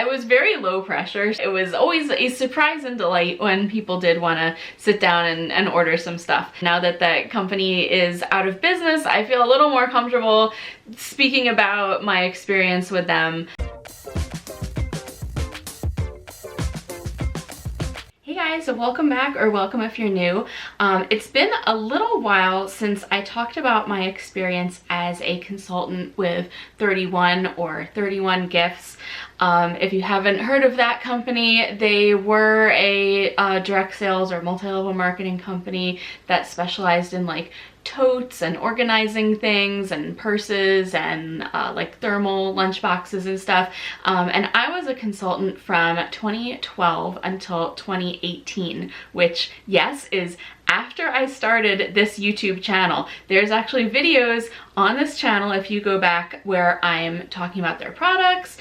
I was very low pressure. It was always a surprise and delight when people did want to sit down and order some stuff. Now that that company is out of business, I feel a little more comfortable speaking about my experience with them. Hey guys, so welcome back, or welcome if you're new. It's been a little while since I talked about my experience as a consultant with 31 or 31 Gifts. If you haven't heard of that company, they were a direct sales or multi-level marketing company that specialized in like totes and organizing things and purses and like thermal lunch boxes and stuff. And I was a consultant from 2012 until 2018, which, yes, is after I started this YouTube channel. There's actually videos on this channel, if you go back, where I'm talking about their products,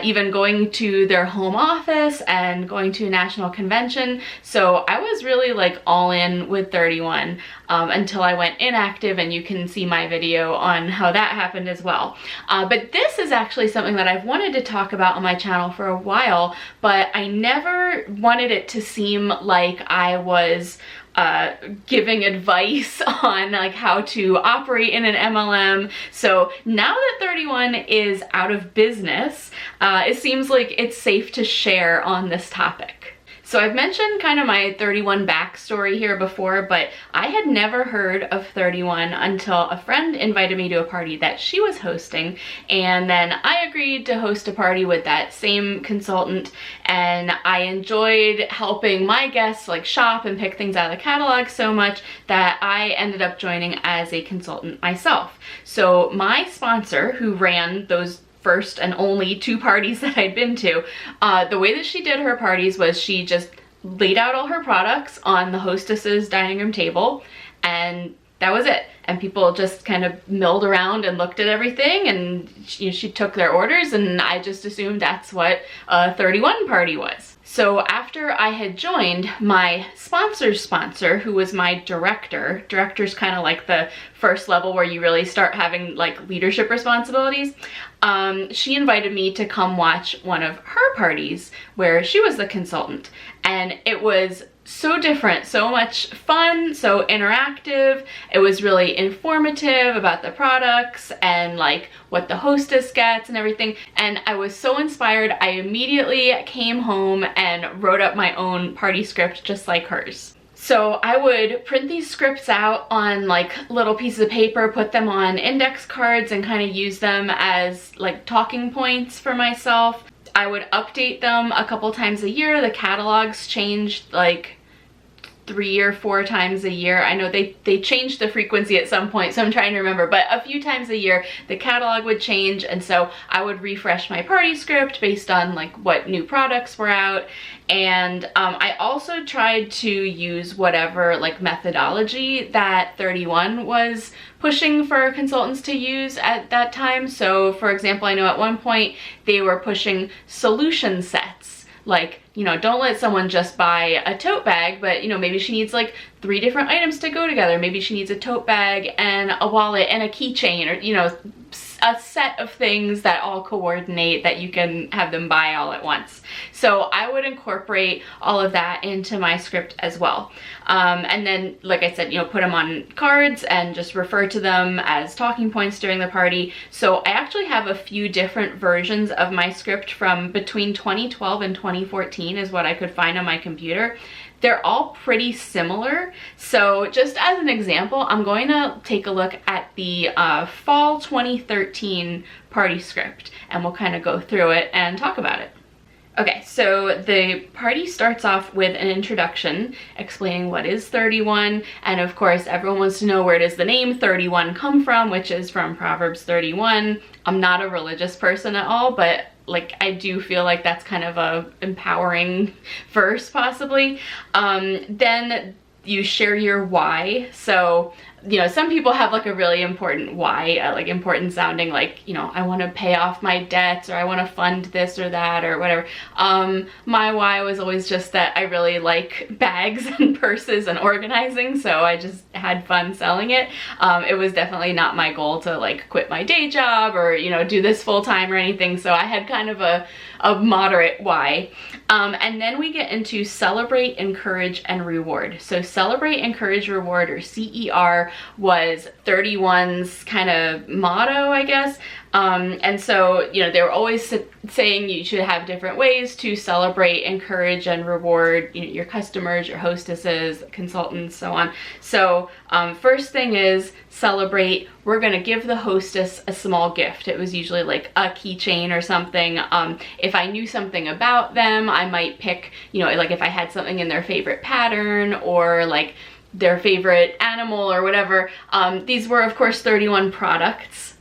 even going to their home office and going to a national convention. So I was really like all in with 31 until I went inactive, and you can see my video on how that happened as well. But this is actually something that I've wanted to talk about on my channel for a while, but I never wanted it to seem like I was giving advice on like how to operate in an MLM. So now that 31 is out of business, it seems like it's safe to share on this topic. So I've mentioned kind of my 31 backstory here before, but I had never heard of 31 until a friend invited me to a party that she was hosting, and then I agreed to host a party with that same consultant, and I enjoyed helping my guests like shop and pick things out of the catalog so much that I ended up joining as a consultant myself. So my sponsor, who ran those first and only 2 parties that I'd been to, the way that she did her parties was she just laid out all her products on the hostess's dining room table, and that was it. And people just kind of milled around and looked at everything, and she took their orders, and I just assumed that's what a 31 party was. So after I had joined, my sponsor's sponsor, who was my director's kind of like the first level where you really start having like leadership responsibilities, she invited me to come watch one of her parties where she was the consultant. And it was so different, so much fun, so interactive. It was really informative about the products and like what the hostess gets and everything. And I was so inspired, I immediately came home and wrote up my own party script just like hers. So I would print these scripts out on like little pieces of paper, put them on index cards, and kind of use them as like talking points for myself. I would update them a couple times a year. The catalogs changed like 3 or 4 times a year. I know they changed the frequency at some point, so I'm trying to remember, but a few times a year the catalog would change, and so I would refresh my party script based on like what new products were out. And I also tried to use whatever like methodology that 31 was pushing for consultants to use at that time. So for example, I know at one point they were pushing solution sets. Like, you know, don't let someone just buy a tote bag, but, you know, maybe she needs like 3 different items to go together. Maybe she needs a tote bag and a wallet and a keychain, or, you know, a set of things that all coordinate that you can have them buy all at once. So I would incorporate all of that into my script as well. And then, like I said, you know, put them on cards and just refer to them as talking points during the party. So I actually have a few different versions of my script from between 2012 and 2014 is what I could find on my computer. They're all pretty similar. So just as an example, I'm going to take a look at the fall 2013 party script, and we'll kind of go through it and talk about it. Okay, so the party starts off with an introduction explaining what is 31, and of course everyone wants to know where does the name 31 come from, which is from Proverbs 31. I'm not a religious person at all, but like I do feel like that's kind of a empowering verse possibly. Then you share your why. So you know, some people have like a really important why, like important sounding, like, you know, I want to pay off my debts, or I want to fund this or that or whatever. My why was always just that I really like bags and purses and organizing, so I just had fun selling it. It was definitely not my goal to like quit my day job or, you know, do this full time or anything, so I had kind of a moderate why. And then we get into celebrate, encourage, and reward. So celebrate, encourage, reward, or CER, was 31's kind of motto, I guess. And so, you know, they were always saying you should have different ways to celebrate, encourage, and reward, you know, your customers, your hostesses, consultants, so on. So first thing is celebrate. We're gonna give the hostess a small gift. It was usually like a keychain or something. If I knew something about them, I might pick, you know, like if I had something in their favorite pattern or like their favorite animal or whatever. These were of course 31 products.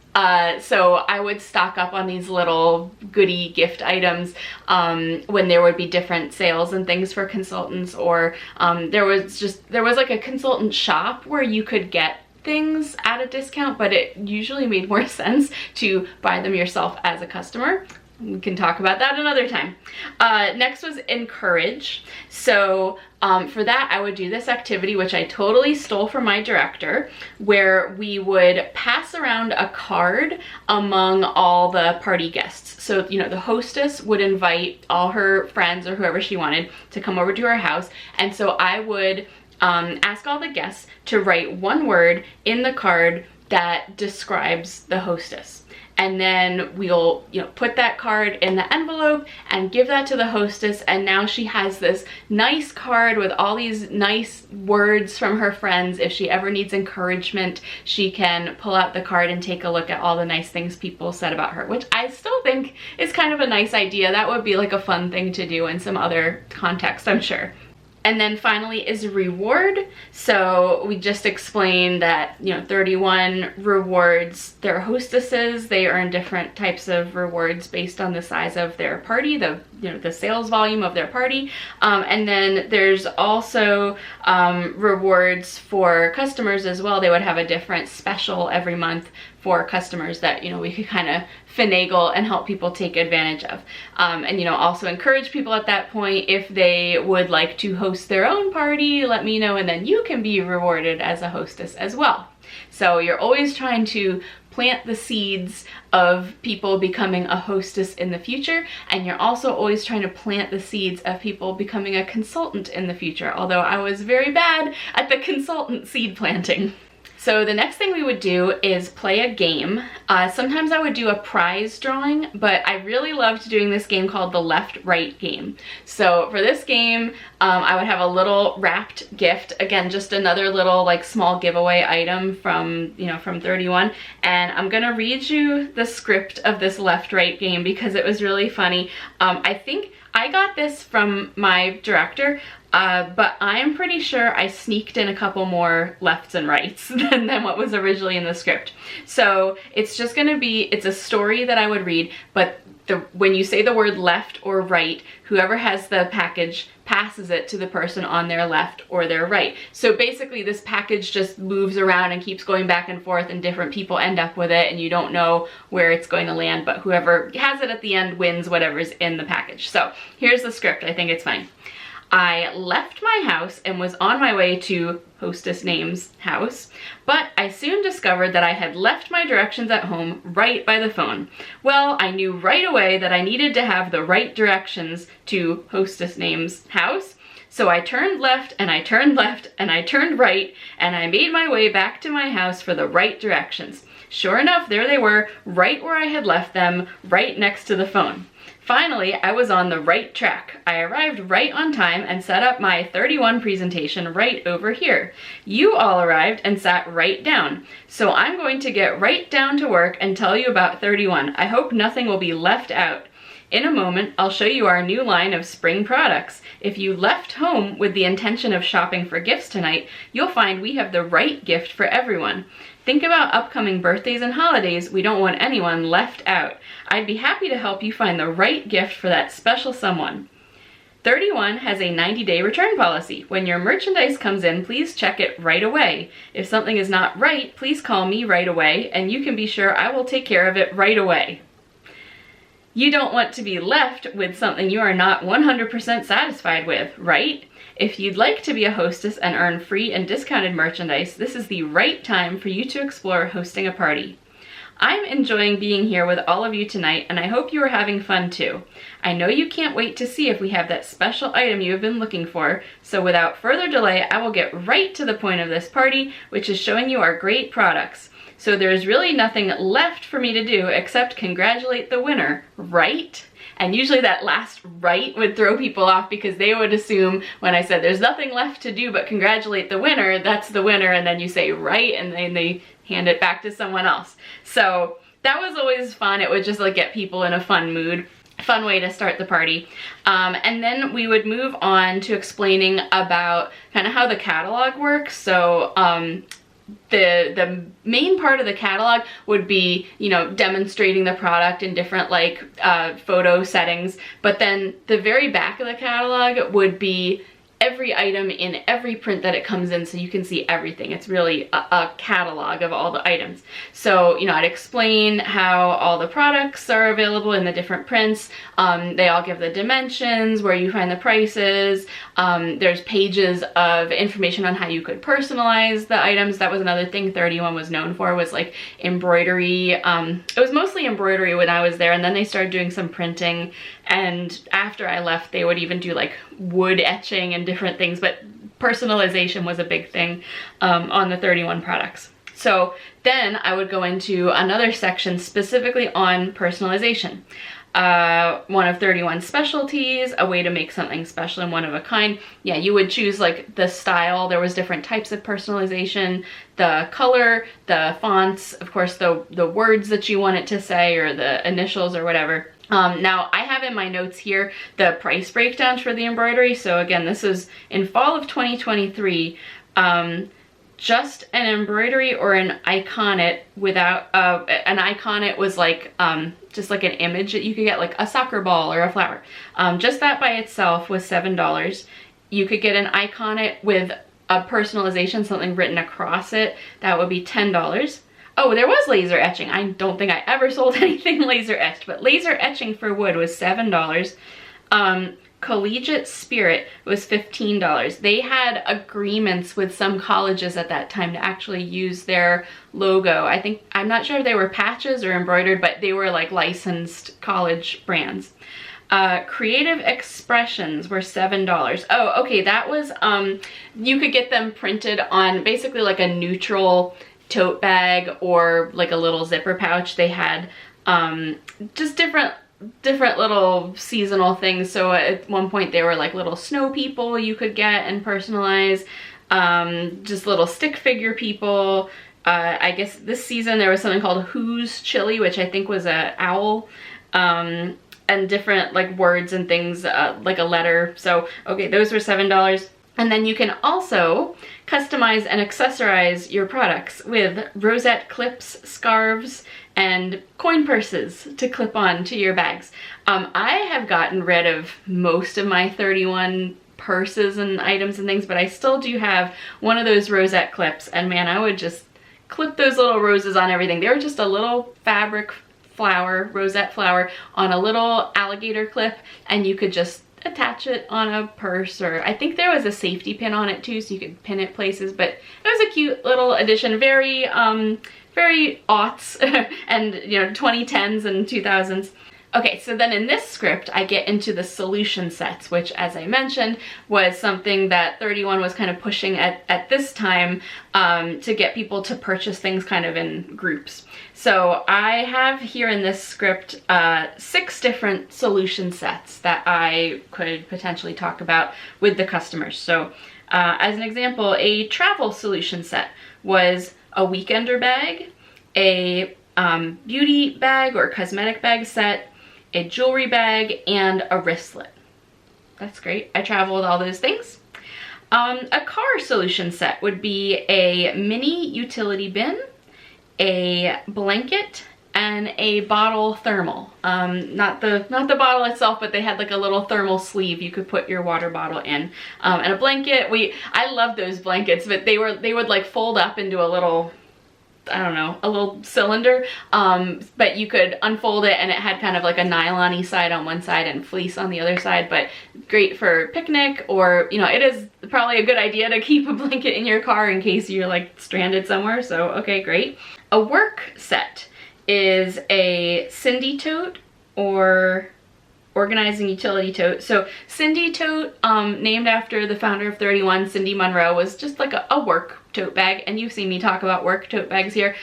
So I would stock up on these little goodie gift items when there would be different sales and things for consultants, or there was like a consultant shop where you could get things at a discount, but it usually made more sense to buy them yourself as a customer. We can talk about that another time. Next was encourage. So for that, I would do this activity, which I totally stole from my director, where we would pass around a card among all the party guests. So, you know, the hostess would invite all her friends or whoever she wanted to come over to her house. And so I would ask all the guests to write one word in the card that describes the hostess. And then we'll, you know, put that card in the envelope and give that to the hostess, and now she has this nice card with all these nice words from her friends. If she ever needs encouragement, she can pull out the card and take a look at all the nice things people said about her, which I still think is kind of a nice idea. That would be like a fun thing to do in some other context, I'm sure. And then finally is reward. So we just explained that, you know, 31 rewards their hostesses. They earn different types of rewards based on the size of their party, the sales volume of their party. And then there's also rewards for customers as well. They would have a different special every month for customers that, you know, we could kind of finagle and help people take advantage of. And, you know, also encourage people at that point, if they would like to host their own party, let me know, and then you can be rewarded as a hostess as well. So you're always trying to plant the seeds of people becoming a hostess in the future, and you're also always trying to plant the seeds of people becoming a consultant in the future, although I was very bad at the consultant seed planting. So the next thing we would do is play a game. Sometimes I would do a prize drawing, but I really loved doing this game called the left-right game. So for this game, I would have a little wrapped gift. Again, just another little like small giveaway item from, you know, from 31. And I'm gonna read you the script of this left-right game because it was really funny. I think I got this from my director, but I'm pretty sure I sneaked in a couple more lefts and rights than what was originally in the script. So it's just gonna be, it's a story that I would read, but when you say the word left or right, whoever has the package passes it to the person on their left or their right. So basically this package just moves around and keeps going back and forth, and different people end up with it, and you don't know where it's going to land, but whoever has it at the end wins whatever's in the package. So here's the script. I think it's fine. I left my house and was on my way to hostess name's house, but I soon discovered that I had left my directions at home right by the phone. Well, I knew right away that I needed to have the right directions to hostess name's house, so I turned left and I turned left and I turned right, and I made my way back to my house for the right directions. Sure enough, there they were, right where I had left them, right next to the phone. Finally, I was on the right track. I arrived right on time and set up my 31 presentation right over here. You all arrived and sat right down. So I'm going to get right down to work and tell you about 31. I hope nothing will be left out. In a moment, I'll show you our new line of spring products. If you left home with the intention of shopping for gifts tonight, you'll find we have the right gift for everyone. Think about upcoming birthdays and holidays. We don't want anyone left out. I'd be happy to help you find the right gift for that special someone. 31 has a 90-day return policy. When your merchandise comes in, please check it right away. If something is not right, please call me right away, and you can be sure I will take care of it right away. You don't want to be left with something you are not 100% satisfied with, right? If you'd like to be a hostess and earn free and discounted merchandise, this is the right time for you to explore hosting a party. I'm enjoying being here with all of you tonight, and I hope you are having fun too. I know you can't wait to see if we have that special item you have been looking for, so without further delay, I will get right to the point of this party, which is showing you our great products. So there's really nothing left for me to do except congratulate the winner, right? And usually that last right would throw people off because they would assume when I said there's nothing left to do but congratulate the winner, that's the winner, and then you say right, and then they hand it back to someone else. So that was always fun. It would just like get people in a fun mood, fun way to start the party. And then we would move on to explaining about kind of how the catalog works. So the main part of the catalog would be, you know, demonstrating the product in different like photo settings, but then the very back of the catalog would be every item in every print that it comes in, so you can see everything. It's really a catalog of all the items. So, you know, I'd explain how all the products are available in the different prints. They all give the dimensions, where you find the prices. There's pages of information on how you could personalize the items. That was another thing 31 was known for, was like embroidery. It was mostly embroidery when I was there, and then they started doing some printing, and after I left they would even do like wood etching and different things, but personalization was a big thing on the 31 products. So then I would go into another section specifically on personalization. One of 31's specialties, a way to make something special and one of a kind. Yeah, you would choose like the style. There was different types of personalization, the color, the fonts, of course the words that you want it to say, or the initials or whatever. Now I have in my notes here the price breakdowns for the embroidery. So again, this is in fall of 2023. Just an embroidery or an iconet without, an iconet was like, just like an image that you could get, like a soccer ball or a flower. Just that by itself was $7. You could get an iconet with a personalization, something written across it, that would be $10. Oh, there was laser etching. I don't think I ever sold anything laser etched, but laser etching for wood was $7. Collegiate Spirit was $15. They had agreements with some colleges at that time to actually use their logo. I'm not sure if they were patches or embroidered, but they were like licensed college brands. Creative Expressions were $7. Oh, okay, that was, you could get them printed on basically like a neutral tote bag or like a little zipper pouch. They had just different little seasonal things. So at one point they were like little snow people you could get and personalize, just little stick figure people. I guess this season there was something called Who's Chili, which I think was a owl, and different like words and things, like a letter. So okay, those were $7. And then you can also customize and accessorize your products with rosette clips, scarves, and coin purses to clip on to your bags. I have gotten rid of most of my 31 purses and items and things, but I still do have one of those rosette clips, and man, I would just clip those little roses on everything. They were just a little fabric flower, rosette flower, on a little alligator clip, and you could just attach it on a purse, or I think there was a safety pin on it too, so you could pin it places. But it was a cute little addition, very very aughts and, you know, 2010s and 2000s. Okay, so then in this script, I get into the solution sets, which, as I mentioned, was something that 31 was kind of pushing at this time, to get people to purchase things kind of in groups. So I have here in this script 6 different solution sets that I could potentially talk about with the customers. So as an example, a travel solution set was a weekender bag, a beauty bag or cosmetic bag set, a jewelry bag, and a wristlet. That's great. I travel with all those things. A car solution set would be a mini utility bin, a blanket, and a bottle thermal. Not the bottle itself, but they had like a little thermal sleeve you could put your water bottle in. And a blanket. I love those blankets, but they would like fold up into a little, I don't know, a little cylinder, but you could unfold it and it had kind of like a nylon-y side on one side and fleece on the other side, but great for picnic, or, you know, it is probably a good idea to keep a blanket in your car in case you're like stranded somewhere, so okay, great. A work set is a Cindy tote or organizing utility tote. So Cindy tote, named after the founder of 31, Cindy Monroe, was just like a work tote bag, and you've seen me talk about work tote bags here.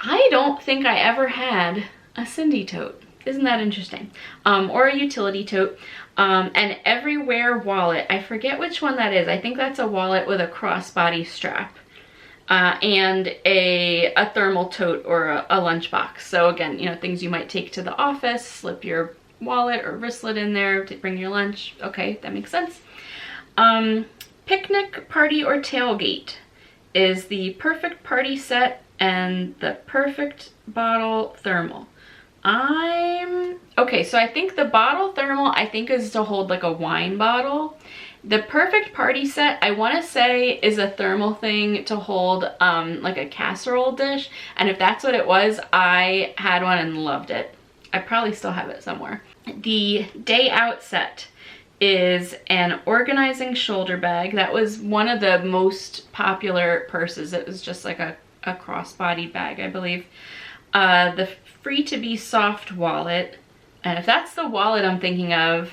I don't think I ever had a Cindy tote. Isn't that interesting? Or a utility tote. An everywhere wallet. I forget which one that is. I think that's a wallet with a crossbody strap. And a thermal tote or a lunchbox. So again, you know, things you might take to the office, slip your wallet or wristlet in there to bring your lunch. Okay, that makes sense. Picnic, party, or tailgate is the perfect party set and the perfect bottle thermal. Okay, so I think the bottle thermal, I think, is to hold like a wine bottle. The perfect party set, I want to say, is a thermal thing to hold like a casserole dish. And if that's what it was, I had one and loved it. I probably still have it somewhere. The day out set is an organizing shoulder bag. That was one of the most popular purses. It was just like a crossbody bag, I believe. The free to be soft wallet. And if that's the wallet I'm thinking of,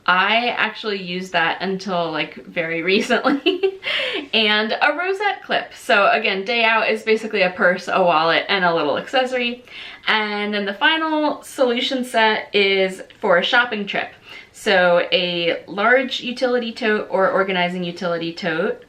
I actually used that until like very recently. And a rosette clip. So again, day out is basically a purse, a wallet, and a little accessory. And then the final solution set is for a shopping trip. So a large utility tote or organizing utility tote.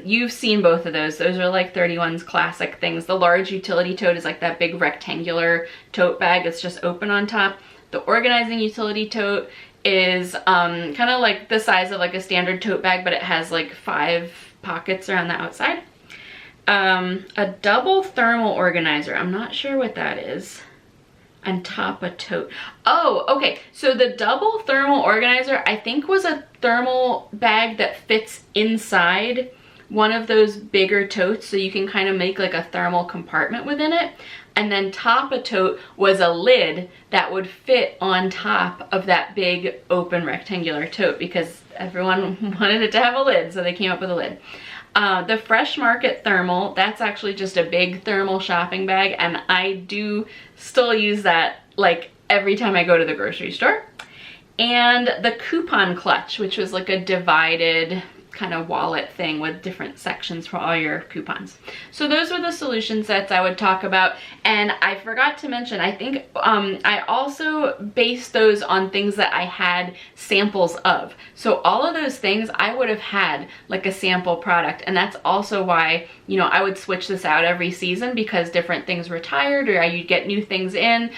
You've seen both of those. Those are like 31's classic things. The large utility tote is like that big rectangular tote bag. It's just open on top. The organizing utility tote is kind of like the size of like a standard tote bag, but it has like 5 pockets around the outside. A double thermal organizer. I'm not sure what that is. And top a tote. Oh, okay. So the double thermal organizer, I think, was a thermal bag that fits inside one of those bigger totes, so you can kind of make like a thermal compartment within it. And then top a tote was a lid that would fit on top of that big open rectangular tote, because everyone wanted it to have a lid, so they came up with a lid. The Fresh Market thermal, that's actually just a big thermal shopping bag, and I do still use that like every time I go to the grocery store. And the coupon clutch, which was like a divided kind of wallet thing with different sections for all your coupons. So those were the solution sets I would talk about. And I forgot to mention, I think I also based those on things that I had samples of. So all of those things I would have had like a sample product, and that's also why, you know, I would switch this out every season because different things retired or you'd get new things in.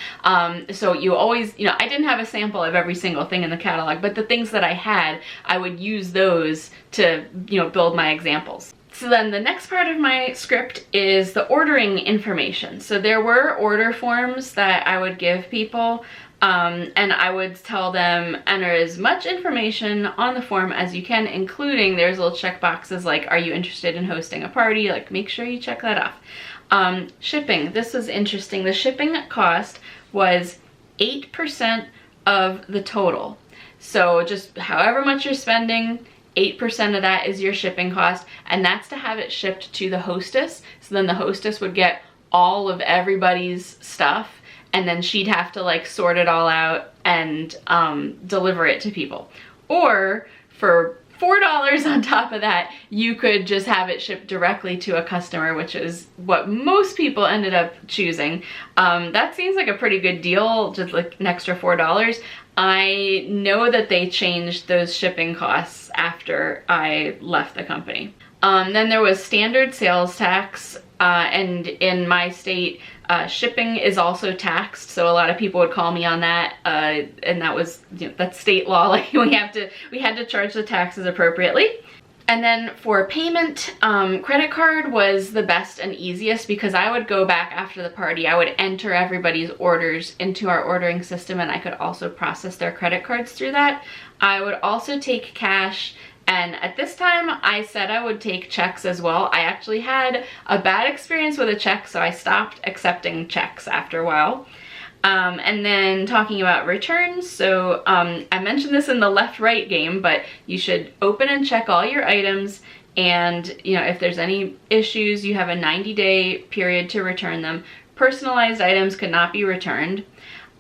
So you always, you know, I didn't have a sample of every single thing in the catalog, but the things that I had, I would use those to, you know, build my examples. So then the next part of my script is the ordering information. So there were order forms that I would give people, and I would tell them enter as much information on the form as you can, including there's little check boxes like, are you interested in hosting a party? Like, make sure you check that off. Shipping, this was interesting. The shipping cost was 8% of the total. So just however much you're spending, 8% of that is your shipping cost, and that's to have it shipped to the hostess. So then the hostess would get all of everybody's stuff, and then she'd have to like sort it all out and deliver it to people. Or for $4 on top of that, you could just have it shipped directly to a customer, which is what most people ended up choosing. That seems like a pretty good deal, just like an extra $4. I know that they changed those shipping costs after I left the company. Then there was standard sales tax, and in my state, shipping is also taxed, so a lot of people would call me on that, and that was, you know, that's state law. Like we had to charge the taxes appropriately. And then for payment, credit card was the best and easiest because I would go back after the party. I would enter everybody's orders into our ordering system, and I could also process their credit cards through that. I would also take cash, and at this time I said I would take checks as well. I actually had a bad experience with a check, so I stopped accepting checks after a while. And then talking about returns, so I mentioned this in the left-right game, but you should open and check all your items, and if there's any issues, you have a 90-day period to return them. Personalized items could not be returned.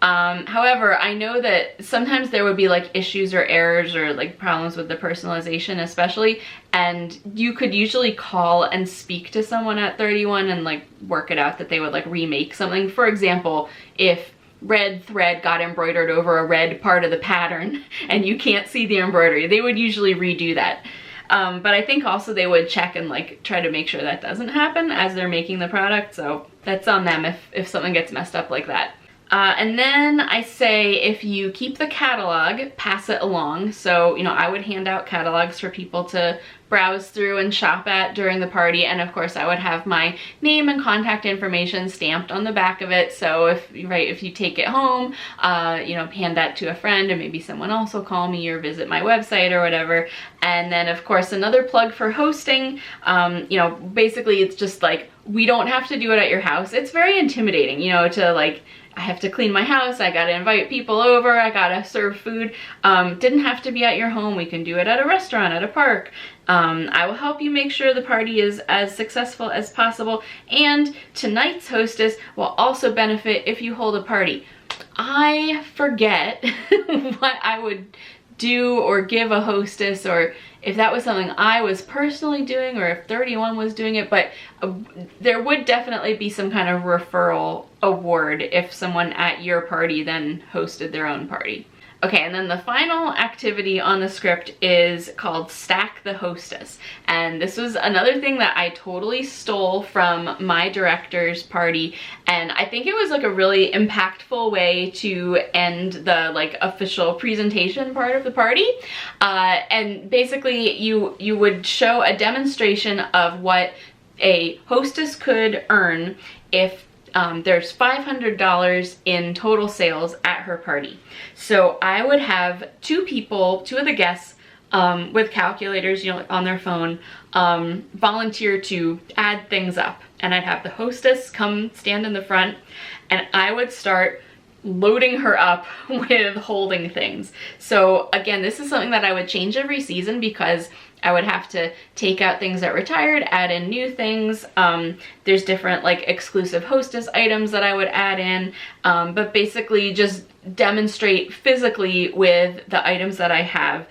However, I know that sometimes there would be like issues or errors or like problems with the personalization especially, and you could usually call and speak to someone at 31 and like work it out that they would like remake something. For example, if red thread got embroidered over a red part of the pattern and you can't see the embroidery, they would usually redo that. But I think also they would check and like try to make sure that doesn't happen as they're making the product, so that's on them if something gets messed up like that. And then I say if you keep the catalog, pass it along. So, I would hand out catalogs for people to browse through and shop at during the party, and of course I would have my name and contact information stamped on the back of it. So if you take it home, hand that to a friend, and maybe someone else will call me or visit my website or whatever. And then of course another plug for hosting, basically it's just like, we don't have to do it at your house. It's very intimidating, to like, I have to clean my house, I gotta invite people over, I gotta serve food. Didn't have to be at your home. We can do it at a restaurant, at a park. I will help you make sure the party is as successful as possible, and tonight's hostess will also benefit if you hold a party. I forget what I would do or give a hostess, or if that was something I was personally doing, or if 31 was doing it, but there would definitely be some kind of referral award if someone at your party then hosted their own party. Okay, and then the final activity on the script is called Stack the Hostess. And this was another thing that I totally stole from my director's party. And I think it was like a really impactful way to end the like official presentation part of the party. And basically you would show a demonstration of what a hostess could earn if there's $500 in total sales at her party. So I would have two of the guests with calculators, on their phone, volunteer to add things up. And I'd have the hostess come stand in the front, and I would start loading her up with holding things. So again, this is something that I would change every season because I would have to take out things that retired, add in new things. There's different like exclusive hostess items that I would add in, but basically just demonstrate physically with the items that I have.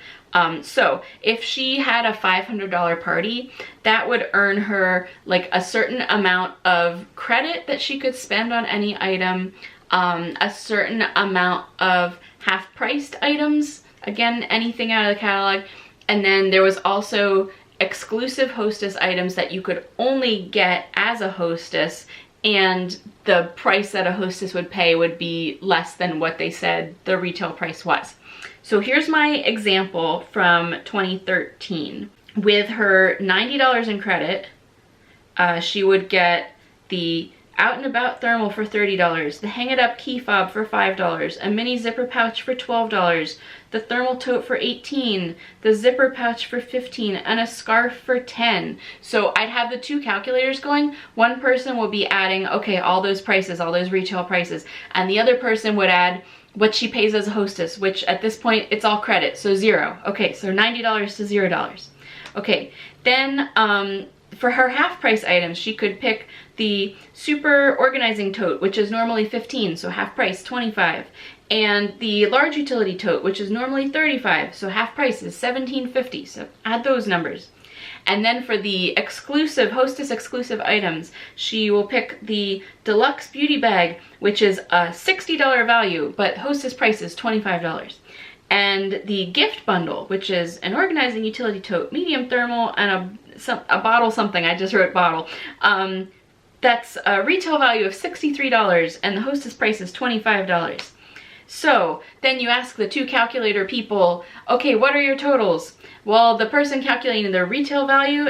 So if she had a $500 party, that would earn her like a certain amount of credit that she could spend on any item, a certain amount of half-priced items, again, anything out of the catalog. And then there was also exclusive hostess items that you could only get as a hostess, and the price that a hostess would pay would be less than what they said the retail price was. So here's my example from 2013. With her $90 in credit, she would get the Out and About thermal for $30, the Hang It Up key fob for $5, a mini zipper pouch for $12, the thermal tote for $18, the zipper pouch for $15, and a scarf for $10. So I'd have the two calculators going. One person will be adding, okay, all those prices, all those retail prices, and the other person would add what she pays as a hostess, which at this point it's all credit, so $0. Okay, so $90 to $0. Okay, then for her half price items, she could pick the super organizing tote, which is normally $15, so half price $25, and the large utility tote, which is normally $35, so half price is $17.50, so add those numbers. And then for the exclusive, hostess exclusive items, she will pick the deluxe beauty bag, which is a $60 value, but hostess price is $25. And the gift bundle, which is an organizing utility tote, medium thermal, and a bottle something, I just wrote bottle. That's a retail value of $63, and the hostess price is $25. So then you ask the two calculator people, okay, what are your totals? Well, the person calculating their retail value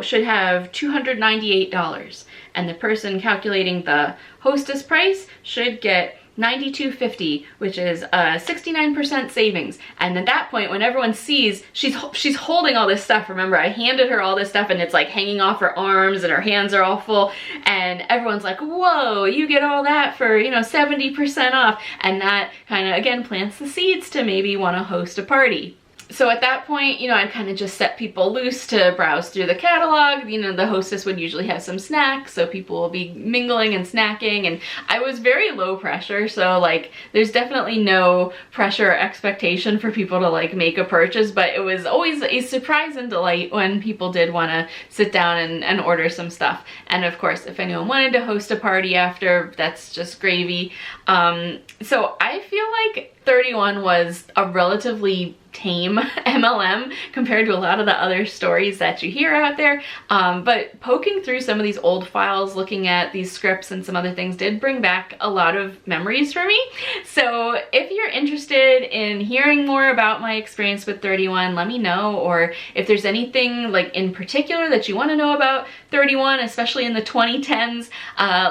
should have $298, and the person calculating the hostess price should get $92.50, which is a 69% savings. And at that point, when everyone sees she's holding all this stuff, remember I handed her all this stuff and it's like hanging off her arms and her hands are all full, and everyone's like, whoa, you get all that for, you know, 70% off. And that kind of again plants the seeds to maybe want to host a party. So at that point, you know, I'd kind of just set people loose to browse through the catalog. You know, the hostess would usually have some snacks, so people will be mingling and snacking, and I was very low pressure, so like there's definitely no pressure or expectation for people to like make a purchase, but it was always a surprise and delight when people did want to sit down and order some stuff. And of course, if anyone wanted to host a party after, that's just gravy. So I feel like 31 was a relatively tame MLM compared to a lot of the other stories that you hear out there, but poking through some of these old files, looking at these scripts and some other things did bring back a lot of memories for me. So if you're interested in hearing more about my experience with 31, let me know, or if there's anything like in particular that you want to know about 31, especially in the 2010s,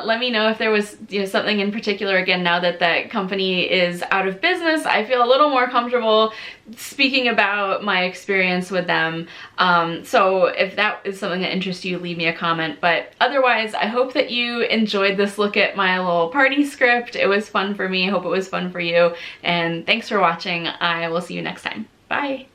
let me know if there was, you know, something in particular. Again, now that that company is out of business, I feel a little more comfortable speaking about my experience with them. So if that is something that interests you, leave me a comment. But otherwise, I hope that you enjoyed this look at my little party script. It was fun for me. I hope it was fun for you. And thanks for watching. I will see you next time. Bye.